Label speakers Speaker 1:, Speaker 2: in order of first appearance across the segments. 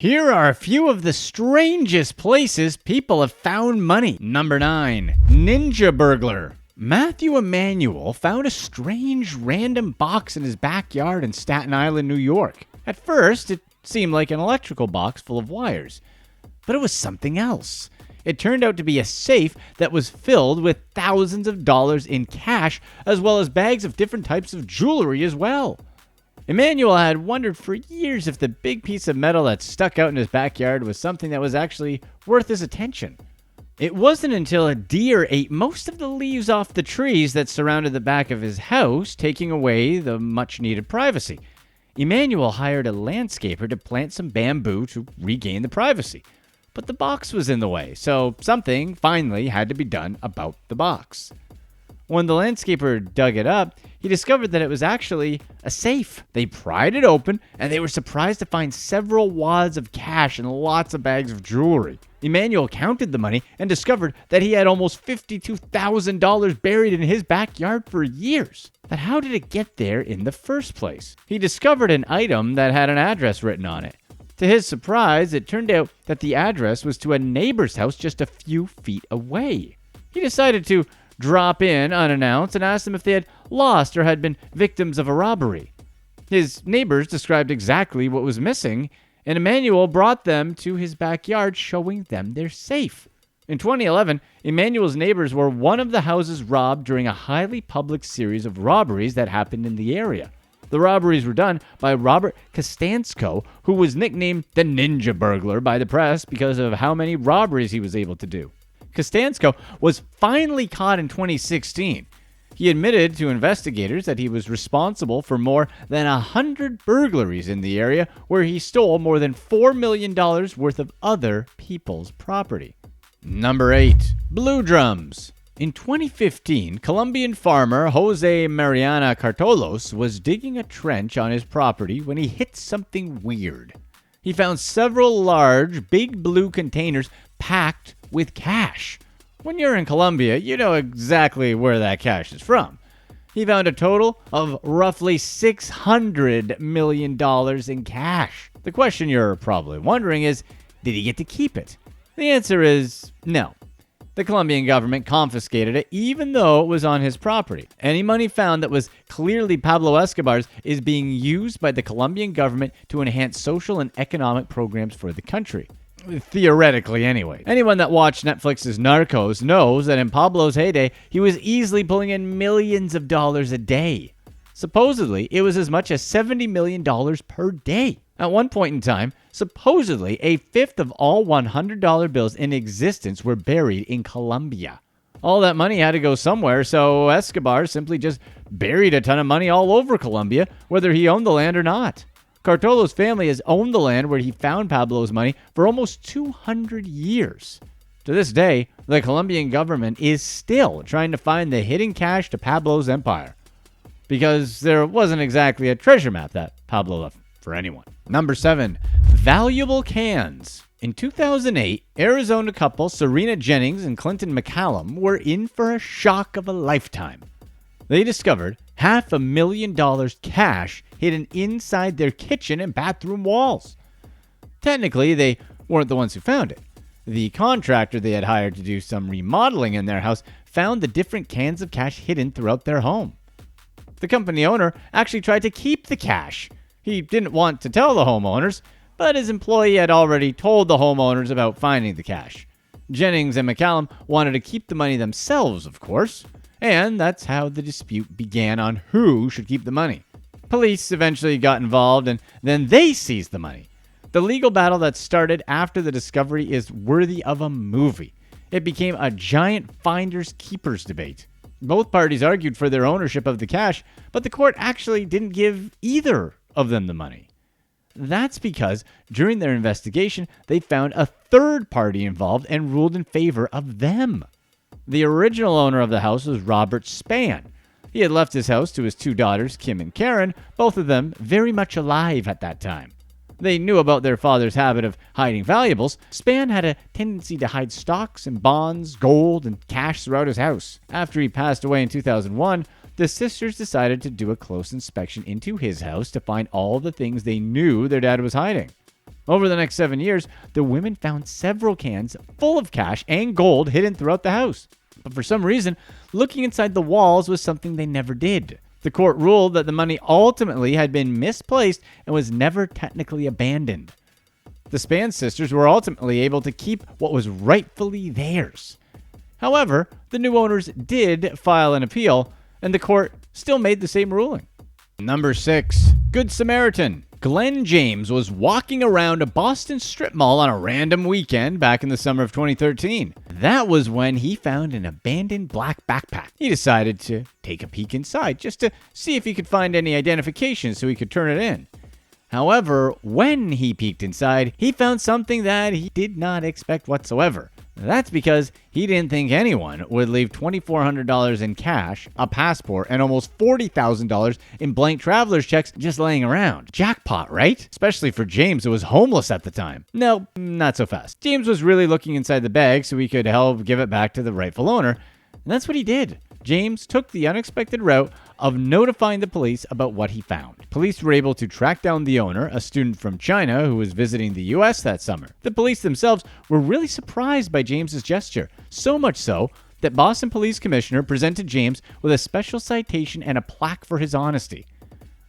Speaker 1: Here are a few of the strangest places people have found money. Number 9. Ninja Burglar. Matthew Emanuel found a strange random box in his backyard in Staten Island, New York. At first, it seemed like an electrical box full of wires, but it was something else. It turned out to be a safe that was filled with thousands of dollars in cash, as well as bags of different types of jewelry as well. Emanuel had wondered for years if the big piece of metal that stuck out in his backyard was something that was actually worth his attention. It wasn't until a deer ate most of the leaves off the trees that surrounded the back of his house, taking away the much-needed privacy. Emanuel hired a landscaper to plant some bamboo to regain the privacy. But the box was in the way, so something finally had to be done about the box. When the landscaper dug it up, he discovered that it was actually a safe. They pried it open, and they were surprised to find several wads of cash and lots of bags of jewelry. Emanuel counted the money and discovered that he had almost $52,000 buried in his backyard for years. But how did it get there in the first place? He discovered an item that had an address written on it. To his surprise, it turned out that the address was to a neighbor's house just a few feet away. He decided to drop in unannounced and asked them if they had lost or had been victims of a robbery. His neighbors described exactly what was missing, and Emanuel brought them to his backyard, showing them their safe. In 2011, Emanuel's neighbors were one of the houses robbed during a highly public series of robberies that happened in the area. The robberies were done by Robert Costanzo, who was nicknamed the Ninja Burglar by the press because of how many robberies he was able to do. Costanzo was finally caught in 2016. He admitted to investigators that he was responsible for more than 100 burglaries in the area, where he stole more than $4 million worth of other people's property. Number 8. Blue drums. In 2015, Colombian farmer Jose Mariena Cartolos was digging a trench on his property when he hit something weird. He found several large, big blue containers packed with cash. When you're in Colombia, you know exactly where that cash is from. He found a total of roughly $600 million in cash. The question you're probably wondering is, did he get to keep it? The answer is no. The Colombian government confiscated it even though it was on his property. Any money found that was clearly Pablo Escobar's is being used by the Colombian government to enhance social and economic programs for the country. Theoretically, anyway. Anyone that watched Netflix's Narcos knows that in Pablo's heyday, he was easily pulling in millions of dollars a day. Supposedly, it was as much as $70 million per day. At one point in time, supposedly, a fifth of all $100 bills in existence were buried in Colombia. All that money had to go somewhere, so Escobar simply just buried a ton of money all over Colombia, whether he owned the land or not. Cartolos' family has owned the land where he found Pablo's money for almost 200 years. To this day, the Colombian government is still trying to find the hidden cash to Pablo's empire, because there wasn't exactly a treasure map that Pablo left for anyone. Number 7. Valuable cans. In 2008, Arizona couple Serena Jennings and Clinton McCallum were in for a shock of a lifetime. They discovered $500,000 cash hidden inside their kitchen and bathroom walls. Technically, they weren't the ones who found it. The contractor they had hired to do some remodeling in their house found the different cans of cash hidden throughout their home. The company owner actually tried to keep the cash. He didn't want to tell the homeowners, but his employee had already told the homeowners about finding the cash. Jennings and McCallum wanted to keep the money themselves, of course, and that's how the dispute began on who should keep the money. Police eventually got involved, and then they seized the money. The legal battle that started after the discovery is worthy of a movie. It became a giant finders-keepers debate. Both parties argued for their ownership of the cash, but the court actually didn't give either of them the money. That's because during their investigation, they found a third party involved and ruled in favor of them. The original owner of the house was Robert Spann. He had left his house to his 2 daughters, Kim and Karen, both of them very much alive at that time. They knew about their father's habit of hiding valuables. Spann had a tendency to hide stocks and bonds, gold, and cash throughout his house. After he passed away in 2001, the sisters decided to do a close inspection into his house to find all the things they knew their dad was hiding. Over the next 7 years, the women found several cans full of cash and gold hidden throughout the house. But for some reason, looking inside the walls was something they never did. The court ruled that the money ultimately had been misplaced and was never technically abandoned. The Span sisters were ultimately able to keep what was rightfully theirs. However, the new owners did file an appeal, and the court still made the same ruling. Number 6. Good Samaritan. Glenn James was walking around a Boston strip mall on a random weekend back in the summer of 2013. That was when he found an abandoned black backpack. He decided to take a peek inside just to see if he could find any identification so he could turn it in. However, when he peeked inside, he found something that he did not expect whatsoever. That's because he didn't think anyone would leave $2,400 in cash, a passport, and almost $40,000 in blank traveler's checks just laying around. Jackpot, right? Especially for James, who was homeless at the time. No, not so fast. James was really looking inside the bag so he could help give it back to the rightful owner, and that's what he did. James took the unexpected route of notifying the police about what he found. Police were able to track down the owner, a student from China who was visiting the US that summer. The police themselves were really surprised by James's gesture, so much so that Boston Police Commissioner presented James with a special citation and a plaque for his honesty.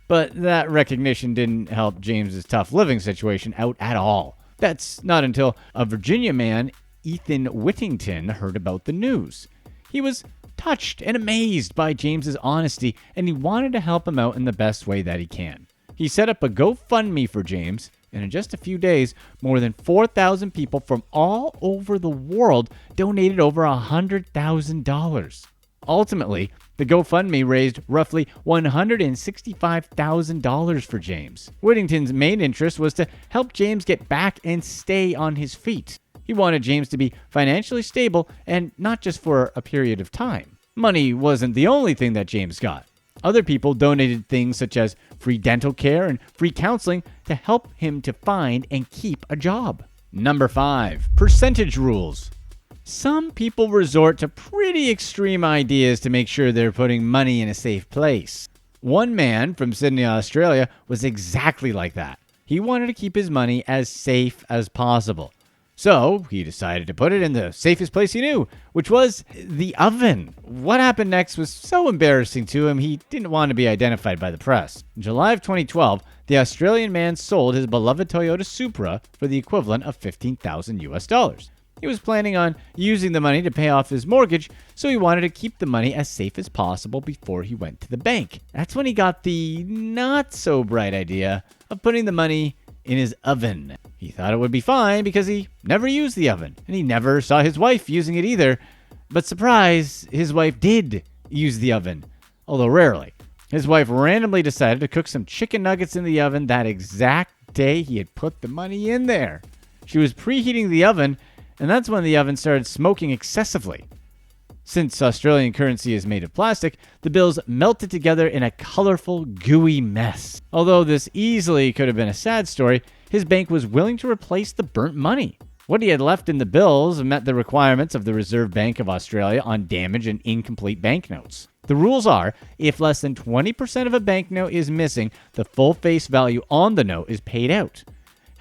Speaker 1: But that recognition didn't help James's tough living situation out at all. That's not until a Virginia man, Ethan Whittington, heard about the news. He was touched and amazed by James's honesty, and he wanted to help him out in the best way that he can. He set up a GoFundMe for James, and in just a few days, more than 4,000 people from all over the world donated over $100,000. Ultimately, the GoFundMe raised roughly $165,000 for James. Whittington's main interest was to help James get back and stay on his feet. He wanted James to be financially stable and not just for a period of time. Money wasn't the only thing that James got. Other people donated things such as free dental care and free counseling to help him to find and keep a job. Number 5. Percentage rules. Some people resort to pretty extreme ideas to make sure they're putting money in a safe place. One man from Sydney, Australia was exactly like that. He wanted to keep his money as safe as possible. So he decided to put it in the safest place he knew, which was the oven. What happened next was so embarrassing to him, he didn't want to be identified by the press. In July of 2012, the Australian man sold his beloved Toyota Supra for the equivalent of $15,000. He was planning on using the money to pay off his mortgage, so he wanted to keep the money as safe as possible before he went to the bank. That's when he got the not so bright idea of putting the money in his oven. He thought it would be fine because he never used the oven, and he never saw his wife using it either. But surprise, his wife did use the oven, although rarely. His wife randomly decided to cook some chicken nuggets in the oven that exact day he had put the money in there. She was preheating the oven, and that's when the oven started smoking excessively. Since Australian currency is made of plastic, the bills melted together in a colorful, gooey mess. Although this easily could have been a sad story, his bank was willing to replace the burnt money. What he had left in the bills met the requirements of the Reserve Bank of Australia on damaged and incomplete banknotes. The rules are, if less than 20% of a banknote is missing, the full face value on the note is paid out.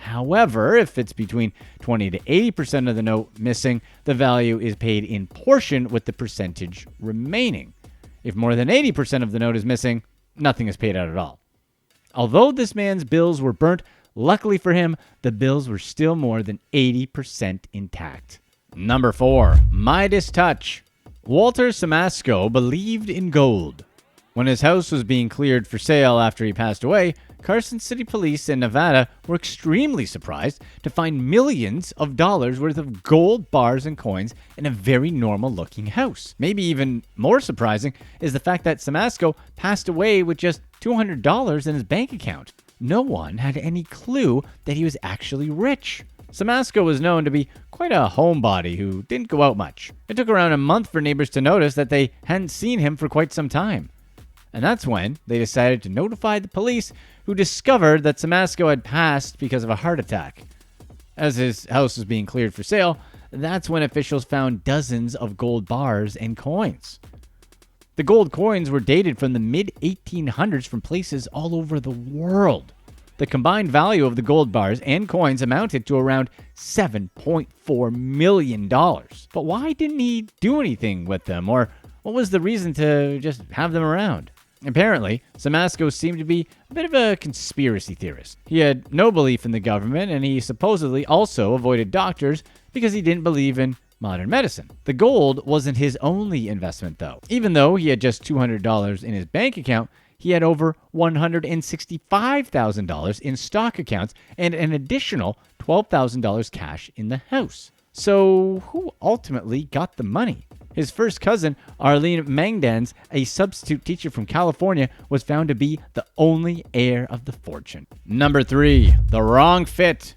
Speaker 1: However, if it's between 20 to 80% of the note missing, the value is paid in portion with the percentage remaining. If more than 80% of the note is missing, nothing is paid out at all. Although this man's bills were burnt, luckily for him, the bills were still more than 80% intact. Number 4. Midas Touch. Walter Samasco believed in gold. When his house was being cleared for sale after he passed away, Carson City Police in Nevada were extremely surprised to find millions of dollars worth of gold bars and coins in a very normal-looking house. Maybe even more surprising is the fact that Samasco passed away with just $200 in his bank account. No one had any clue that he was actually rich. Samasco was known to be quite a homebody who didn't go out much. It took around a month for neighbors to notice that they hadn't seen him for quite some time. And that's when they decided to notify the police, who discovered that Samasco had passed because of a heart attack. As his house was being cleared for sale, that's when officials found dozens of gold bars and coins. The gold coins were dated from the mid-1800s from places all over the world. The combined value of the gold bars and coins amounted to around $7.4 million. But why didn't he do anything with them, or what was the reason to just have them around? Apparently, Samasco seemed to be a bit of a conspiracy theorist. He had no belief in the government, and he supposedly also avoided doctors because he didn't believe in modern medicine. The gold wasn't his only investment, though. Even though he had just $200 in his bank account, he had over $165,000 in stock accounts and an additional $12,000 cash in the house. So who ultimately got the money? His first cousin, Arlene Mangdans, a substitute teacher from California, was found to be the only heir of the fortune. Number 3, the wrong fit.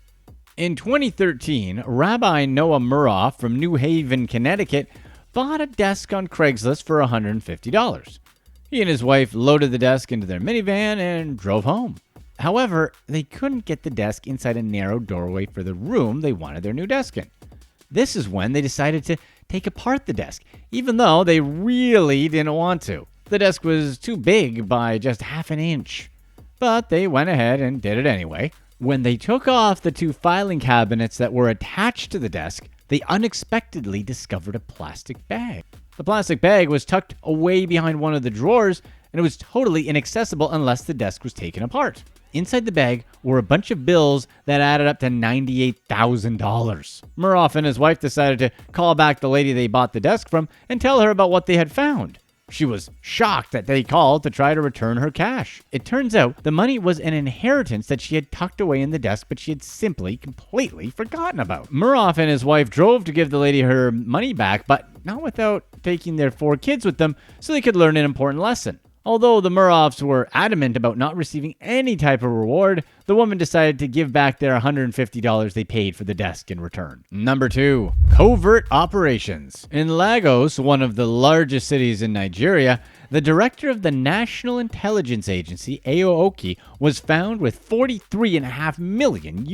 Speaker 1: In 2013, Rabbi Noah Muroff from New Haven, Connecticut, bought a desk on Craigslist for $150. He and his wife loaded the desk into their minivan and drove home. However, they couldn't get the desk inside a narrow doorway for the room they wanted their new desk in. This is when they decided to take apart the desk, even though they really didn't want to. The desk was too big by just half an inch. But they went ahead and did it anyway. When they took off the 2 filing cabinets that were attached to the desk, they unexpectedly discovered a plastic bag. The plastic bag was tucked away behind one of the drawers, and it was totally inaccessible unless the desk was taken apart. Inside the bag were a bunch of bills that added up to $98,000. Muroff and his wife decided to call back the lady they bought the desk from and tell her about what they had found. She was shocked that they called to try to return her cash. It turns out the money was an inheritance that she had tucked away in the desk, but she had simply completely forgotten about. Muroff and his wife drove to give the lady her money back, but not without taking their 4 kids with them so they could learn an important lesson. Although the Muroffs were adamant about not receiving any type of reward, the woman decided to give back their $150 they paid for the desk in return. Number 2, covert operations. In Lagos, one of the largest cities in Nigeria, the director of the National Intelligence Agency, Aoki, was found with $43.5 million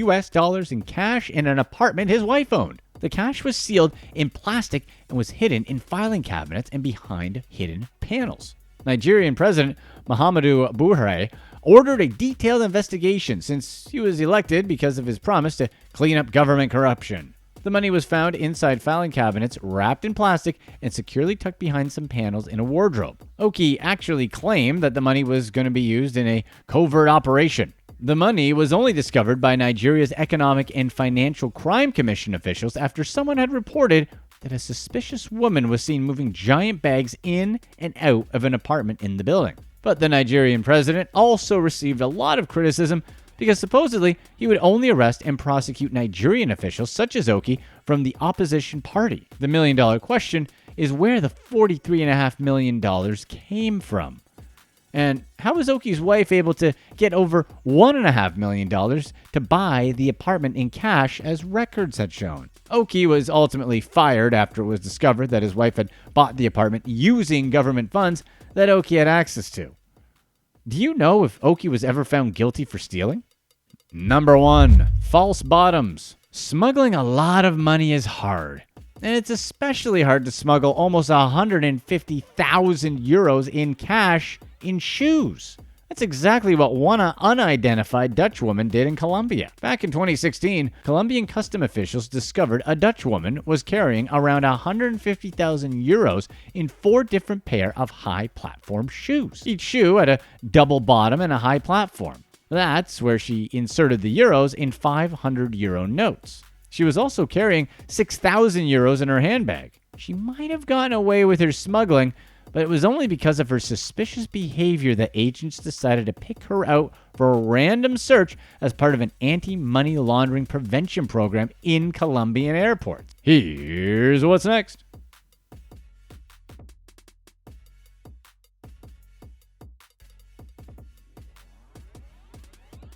Speaker 1: in cash in an apartment his wife owned. The cash was sealed in plastic and was hidden in filing cabinets and behind hidden panels. Nigerian President Muhammadu Buhari ordered a detailed investigation since he was elected because of his promise to clean up government corruption. The money was found inside filing cabinets, wrapped in plastic, and securely tucked behind some panels in a wardrobe. Oki actually claimed that the money was going to be used in a covert operation. The money was only discovered by Nigeria's Economic and Financial Crime Commission officials after someone had reported that a suspicious woman was seen moving giant bags in and out of an apartment in the building. But the Nigerian president also received a lot of criticism because supposedly he would only arrest and prosecute Nigerian officials such as Oki from the opposition party. The million-dollar question is where the $43.5 million came from. And how was Oki's wife able to get over $1.5 million to buy the apartment in cash as records had shown? Oki was ultimately fired after it was discovered that his wife had bought the apartment using government funds that Oki had access to. Do you know if Oki was ever found guilty for stealing? Number 1, false bottoms. Smuggling a lot of money is hard. And it's especially hard to smuggle almost 150,000 euros in cash in shoes. That's exactly what one unidentified Dutch woman did in Colombia. Back in 2016, Colombian custom officials discovered a Dutch woman was carrying around 150,000 euros in 4 different pair of high platform shoes. Each shoe had a double bottom and a high platform. That's where she inserted the euros in 500 euro notes. She was also carrying 6,000 euros in her handbag. She might have gotten away with her smuggling, but it was only because of her suspicious behavior that agents decided to pick her out for a random search as part of an anti-money laundering prevention program in Colombian airports. Here's what's next.